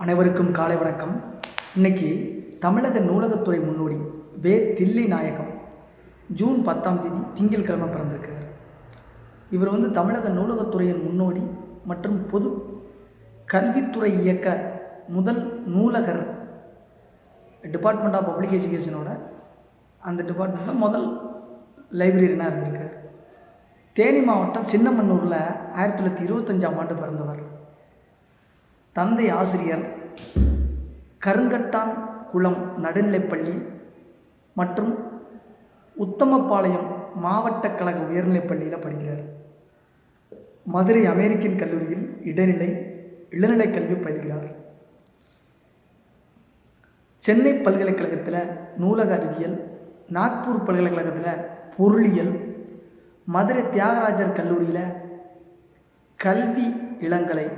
அனைவருக்கும் காலை வணக்கம். இன்னைக்கு தமிழக நூலகத்துறை முன்னோடி வே தில்லைநாயகம் ஜூன் 10 திங்கட்கிழமை பிறந்திருக்கிறார். இவர் தமிழக நூலகத்துறையின் முன்னோடி மற்றும் பொது கல்வித்துறை இயக்க முதல் நூலகர். டிபார்ட்மெண்ட் ஆஃப் பப்ளிக் எஜுகேஷனோட அந்த டிபார்ட்மெண்ட்டில் முதல் லைப்ரரியனாக இருந்திருக்கார். தேனி மாவட்டம் சின்னமன்னூரில் 1925 பிறந்தவர். தந்தை ஆசிரியர். கருங்கட்டான் குளம் நடுநிலைப்பள்ளி மற்றும் உத்தமபாளையம் மாவட்ட கழக உயர்நிலைப்பள்ளியில் படிக்கிறார். மதுரை அமெரிக்கன் கல்லூரியில் இளநிலை கல்வி பயில்கிறார். சென்னை பல்கலைக்கழகத்தில் நூலக அறிவியல், நாக்பூர் பல்கலைக்கழகத்தில் பொருளியல், மதுரை தியாகராஜர் கல்லூரியில் கல்வி இளங்கலை